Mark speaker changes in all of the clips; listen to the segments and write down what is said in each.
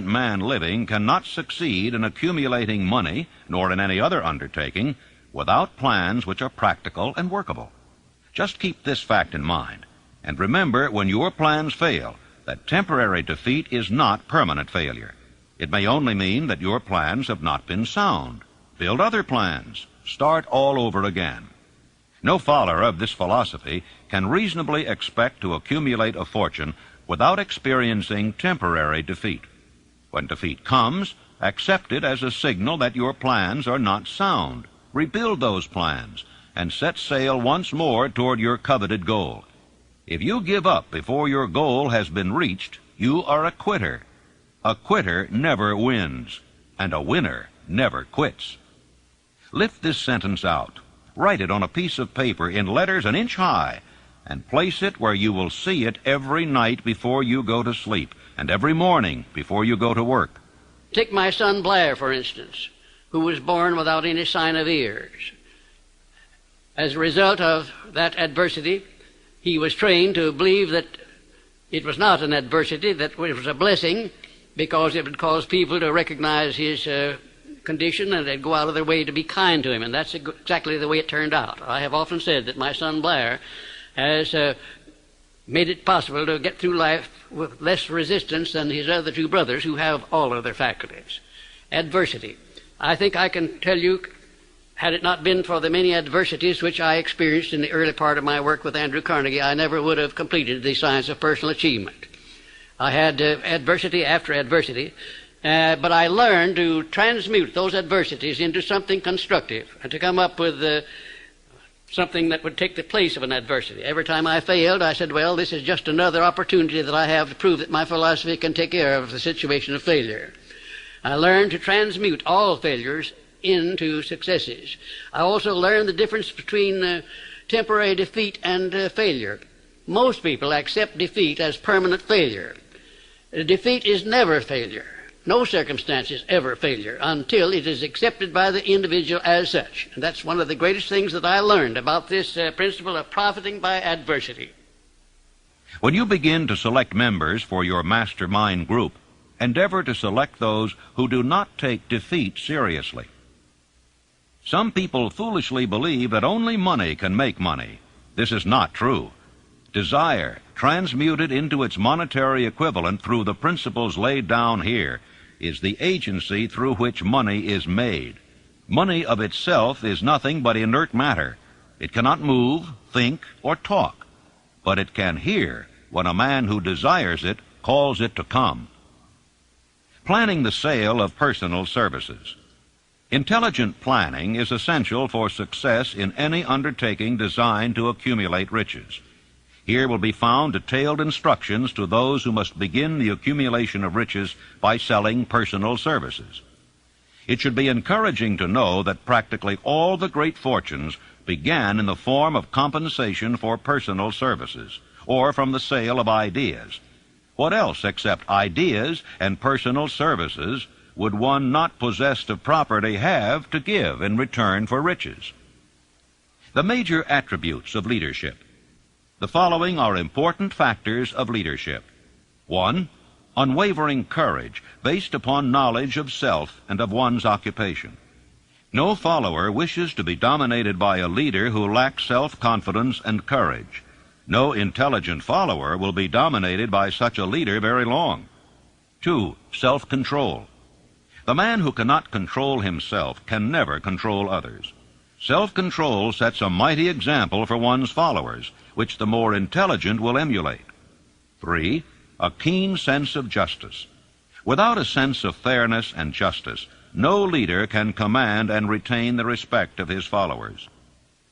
Speaker 1: intelligent man living cannot succeed in accumulating money, nor in any other undertaking, without plans which are practical and workable. Just keep this fact in mind, and remember, when your plans fail, that temporary defeat is not permanent failure. It may only mean that your plans have not been sound. Build other plans. Start all over again. No follower of this philosophy can reasonably expect to accumulate a fortune without experiencing temporary defeat. When defeat comes, accept it as a signal that your plans are not sound. Rebuild those plans and set sail once more toward your coveted goal. If you give up before your goal has been reached, you are a quitter. A quitter never wins, and a winner never quits. Lift this sentence out. Write it on a piece of paper in letters an inch high, and place it where you will see it every night before you go to sleep, and every morning before you go to work.
Speaker 2: Take my son Blair, for instance, who was born without any sign of ears. As a result of that adversity, he was trained to believe that it was not an adversity, that it was a blessing, because it would cause people to recognize his condition, and they'd go out of their way to be kind to him, and that's exactly the way it turned out. I have often said that my son Blair has made it possible to get through life with less resistance than his other two brothers, who have all of their faculties. Adversity. I think I can tell you, had it not been for the many adversities which I experienced in the early part of my work with Andrew Carnegie, I never would have completed the science of personal achievement. I had adversity after adversity, but I learned to transmute those adversities into something constructive and to come up with something that would take the place of an adversity. Every time I failed, I said, well, this is just another opportunity that I have to prove that my philosophy can take care of the situation of failure. I learned to transmute all failures into successes. I also learned the difference between temporary defeat and failure. Most people accept defeat as permanent failure. Defeat is never failure. No circumstance is ever failure until it is accepted by the individual as such. And that's one of the greatest things that I learned about this principle of profiting by adversity.
Speaker 1: When you begin to select members for your mastermind group, endeavor to select those who do not take defeat seriously. Some people foolishly believe that only money can make money. This is not true. Desire, transmuted into its monetary equivalent through the principles laid down here, is the agency through which money is made. Money of itself is nothing but inert matter. It cannot move, think, or talk, but it can hear when a man who desires it calls it to come. Planning the sale of personal services. Intelligent planning is essential for success in any undertaking designed to accumulate riches. Here will be found detailed instructions to those who must begin the accumulation of riches by selling personal services. It should be encouraging to know that practically all the great fortunes began in the form of compensation for personal services, or from the sale of ideas. What else except ideas and personal services would one not possessed of property have to give in return for riches? The major attributes of leadership. The following are important factors of leadership. 1. Unwavering courage based upon knowledge of self and of one's occupation. No follower wishes to be dominated by a leader who lacks self-confidence and courage. No intelligent follower will be dominated by such a leader very long. 2. Self-control. The man who cannot control himself can never control others. Self-control sets a mighty example for one's followers, which the more intelligent will emulate. 3. A keen sense of justice. Without a sense of fairness and justice, no leader can command and retain the respect of his followers.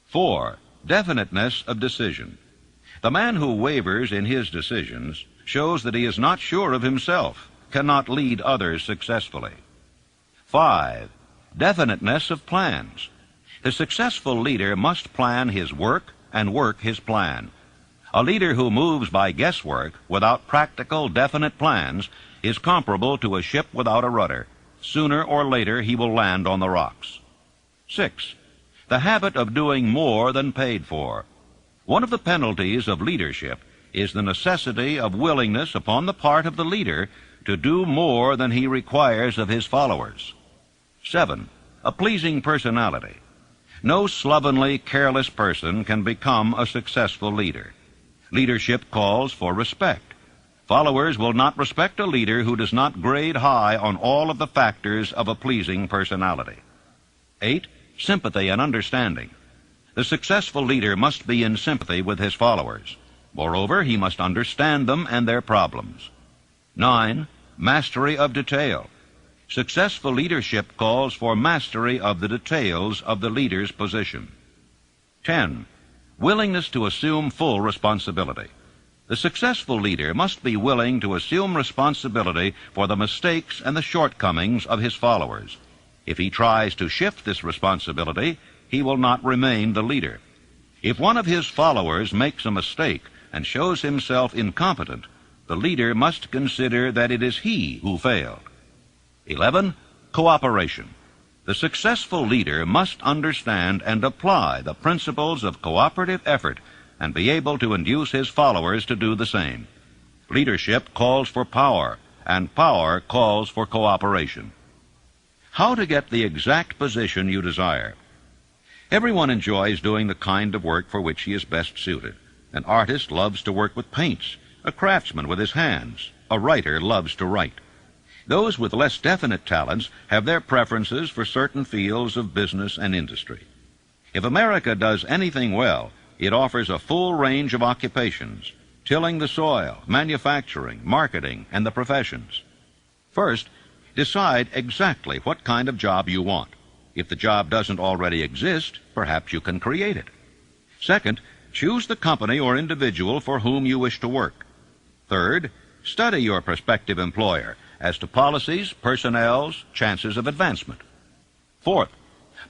Speaker 1: 4. Definiteness of decision. The man who wavers in his decisions shows that he is not sure of himself, cannot lead others successfully. 5. Definiteness of plans. The successful leader must plan his work and work his plan. A leader who moves by guesswork without practical, definite plans is comparable to a ship without a rudder. Sooner or later he will land on the rocks. 6. The habit of doing more than paid for. One of the penalties of leadership is the necessity of willingness upon the part of the leader to do more than he requires of his followers. 7. A pleasing personality. No slovenly, careless person can become a successful leader. Leadership calls for respect. Followers will not respect a leader who does not grade high on all of the factors of a pleasing personality. 8. Sympathy and understanding. The successful leader must be in sympathy with his followers. Moreover, he must understand them and their problems. 9. Mastery of detail. Successful leadership calls for mastery of the details of the leader's position. 10. Willingness to assume full responsibility. The successful leader must be willing to assume responsibility for the mistakes and the shortcomings of his followers. If he tries to shift this responsibility, he will not remain the leader. If one of his followers makes a mistake and shows himself incompetent, the leader must consider that it is he who failed. 11. Cooperation. The successful leader must understand and apply the principles of cooperative effort and be able to induce his followers to do the same. Leadership calls for power, and power calls for cooperation. How to get the exact position you desire. Everyone enjoys doing the kind of work for which he is best suited. An artist loves to work with paints, a craftsman with his hands, a writer loves to write. Those with less definite talents have their preferences for certain fields of business and industry. If America does anything well, it offers a full range of occupations: tilling the soil, manufacturing, marketing, and the professions. First, decide exactly what kind of job you want. If the job doesn't already exist, perhaps you can create it. Second, choose the company or individual for whom you wish to work. Third, study your prospective employer as to policies, personnels, chances of advancement. Fourth,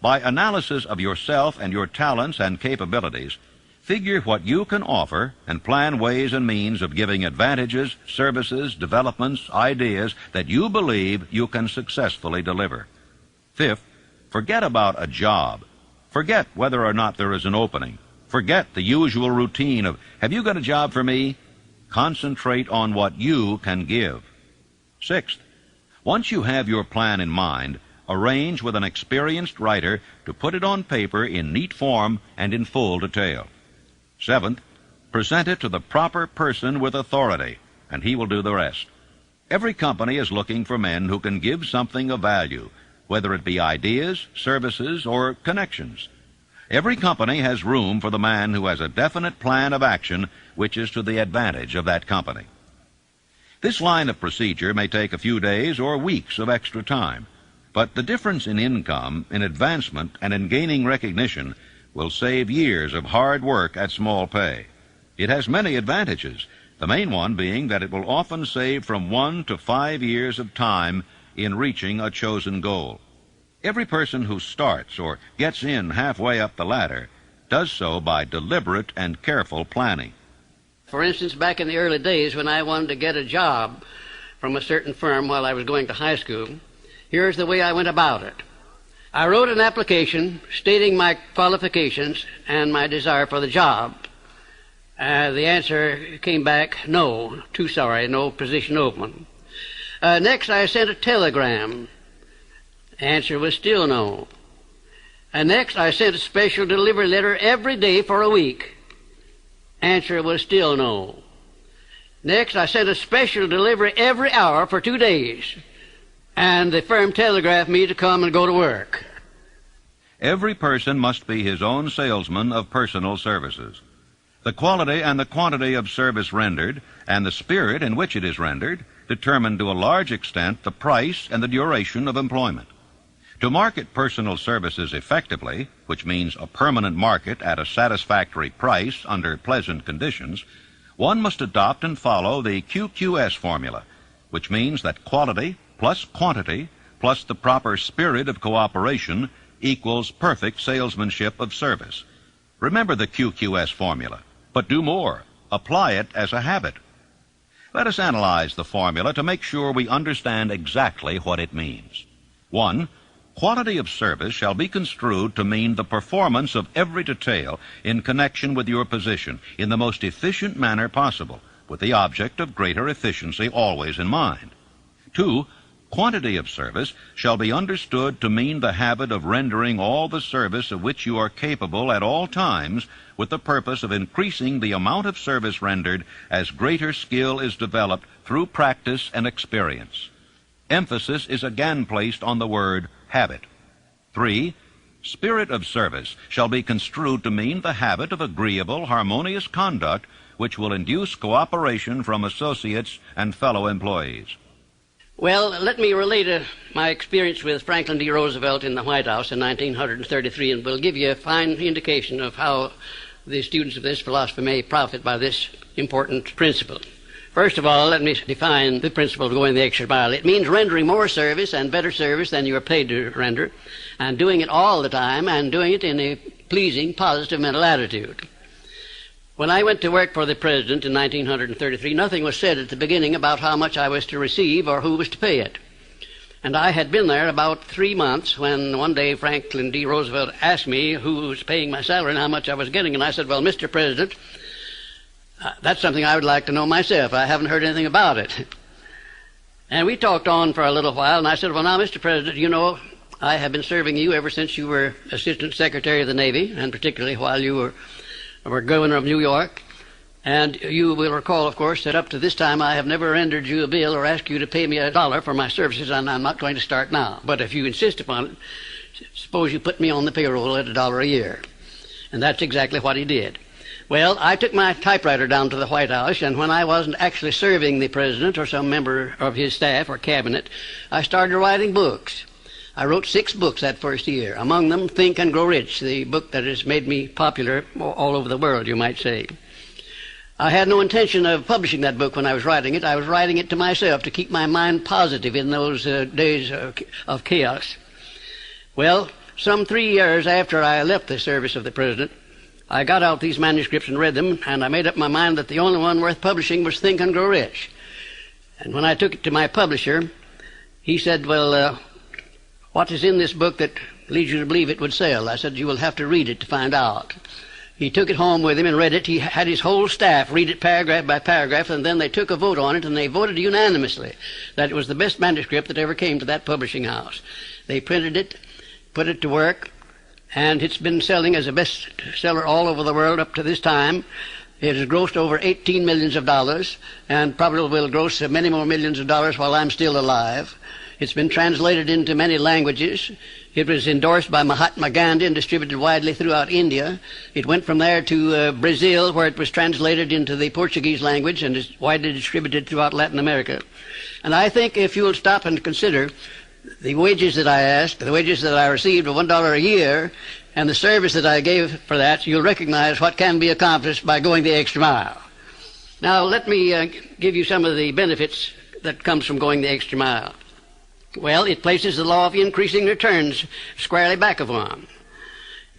Speaker 1: by analysis of yourself and your talents and capabilities, figure what you can offer and plan ways and means of giving advantages, services, developments, ideas that you believe you can successfully deliver. Fifth, forget about a job. Forget whether or not there is an opening. Forget the usual routine of, have you got a job for me? Concentrate on what you can give. Sixth, once you have your plan in mind, arrange with an experienced writer to put it on paper in neat form and in full detail. Seventh, present it to the proper person with authority, and he will do the rest. Every company is looking for men who can give something of value, whether it be ideas, services, or connections. Every company has room for the man who has a definite plan of action which is to the advantage of that company. This line of procedure may take a few days or weeks of extra time, but the difference in income, in advancement, and in gaining recognition will save years of hard work at small pay. It has many advantages, the main one being that it will often save from 1 to 5 years of time in reaching a chosen goal. Every person who starts or gets in halfway up the ladder does so by deliberate and careful planning.
Speaker 2: For instance, back in the early days when I wanted to get a job from a certain firm while I was going to high school, here's the way I went about it. I wrote an application stating my qualifications and my desire for the job. The answer came back, no, too sorry, no position open. Next, I sent a telegram. The answer was still no. Next, I sent a special delivery letter every day for a week. Answer was still no. Next, I sent a special delivery every hour for 2 days. And the firm telegraphed me to come and go to work.
Speaker 1: Every person must be his own salesman of personal services. The quality and the quantity of service rendered, and the spirit in which it is rendered, determine to a large extent the price and the duration of employment. To market personal services effectively, which means a permanent market at a satisfactory price under pleasant conditions, one must adopt and follow the QQS formula, which means that quality plus quantity plus the proper spirit of cooperation equals perfect salesmanship of service. Remember the QQS formula, but do more. Apply it as a habit. Let us analyze the formula to make sure we understand exactly what it means. 1. Quality of service shall be construed to mean the performance of every detail in connection with your position in the most efficient manner possible, with the object of greater efficiency always in mind. 2. Quantity of service shall be understood to mean the habit of rendering all the service of which you are capable at all times, with the purpose of increasing the amount of service rendered as greater skill is developed through practice and experience. Emphasis is again placed on the word habit. 3. Spirit of service shall be construed to mean the habit of agreeable, harmonious conduct which will induce cooperation from associates and fellow employees.
Speaker 2: Well, let me relate my experience with Franklin D. Roosevelt in the White House in 1933, and will give you a fine indication of how the students of this philosophy may profit by this important principle. First of all, let me define the principle of going the extra mile. It means rendering more service and better service than you are paid to render, and doing it all the time, and doing it in a pleasing, positive mental attitude. When I went to work for the President in 1933, nothing was said at the beginning about how much I was to receive or who was to pay it. And I had been there about 3 months when one day Franklin D. Roosevelt asked me who was paying my salary and how much I was getting. And I said, well, Mr. President, that's something I would like to know myself. I haven't heard anything about it. And we talked on for a little while, and I said, well, now, Mr. President, you know, I have been serving you ever since you were Assistant Secretary of the Navy, and particularly while you were Governor of New York. And you will recall, of course, that up to this time I have never rendered you a bill or asked you to pay me $1 for my services, and I'm not going to start now. But if you insist upon it, suppose you put me on the payroll at $1 a year. And that's exactly what he did. Well, I took my typewriter down to the White House, and when I wasn't actually serving the President or some member of his staff or cabinet, I started writing books. I wrote 6 books that first year, among them Think and Grow Rich, the book that has made me popular all over the world, you might say. I had no intention of publishing that book when I was writing it. I was writing it to myself to keep my mind positive in those days of chaos. Well, some 3 years after I left the service of the President, I got out these manuscripts and read them, and I made up my mind that the only one worth publishing was Think and Grow Rich. And when I took it to my publisher, he said, well, what is in this book that leads you to believe it would sell? I said, you will have to read it to find out. He took it home with him and read it. He had his whole staff read it paragraph by paragraph, and then they took a vote on it, and they voted unanimously that it was the best manuscript that ever came to that publishing house. They printed it, put it to work, and it's been selling as a bestseller all over the world up to this time. It has grossed over $18 million, and probably will gross many more millions of dollars while I'm still alive. It's been translated into many languages. It was endorsed by Mahatma Gandhi and distributed widely throughout India. It went from there to Brazil, where it was translated into the Portuguese language and is widely distributed throughout Latin America. And I think if you'll stop and consider the wages that I asked, the wages that I received of $1 a year, and the service that I gave for that, you'll recognize what can be accomplished by going the extra mile. Now, let me give you some of the benefits that comes from going the extra mile. Well, it places the law of increasing returns squarely back of one.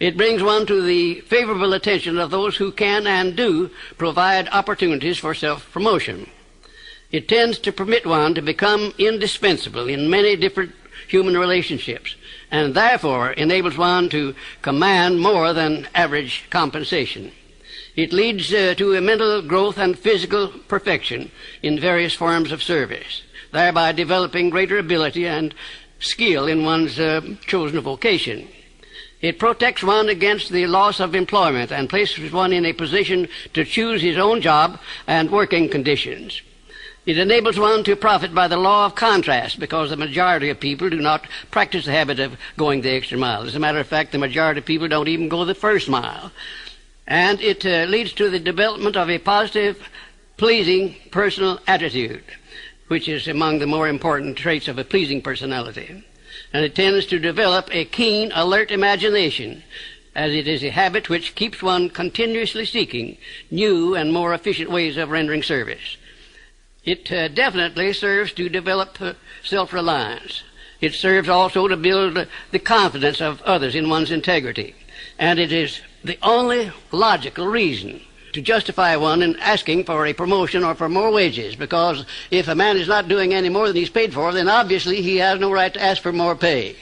Speaker 2: It brings one to the favorable attention of those who can and do provide opportunities for self-promotion. It tends to permit one to become indispensable in many different human relationships, and therefore enables one to command more than average compensation. It leads to a mental growth and physical perfection in various forms of service, thereby developing greater ability and skill in one's chosen vocation. It protects one against the loss of employment and places one in a position to choose his own job and working conditions. It enables one to profit by the law of contrast, because the majority of people do not practice the habit of going the extra mile. As a matter of fact, the majority of people don't even go the first mile. And it leads to the development of a positive, pleasing personal attitude, which is among the more important traits of a pleasing personality. And it tends to develop a keen, alert imagination, as it is a habit which keeps one continuously seeking new and more efficient ways of rendering service. It definitely serves to develop self-reliance. It serves also to build the confidence of others in one's integrity. And it is the only logical reason to justify one in asking for a promotion or for more wages, because if a man is not doing any more than he's paid for, then obviously he has no right to ask for more pay.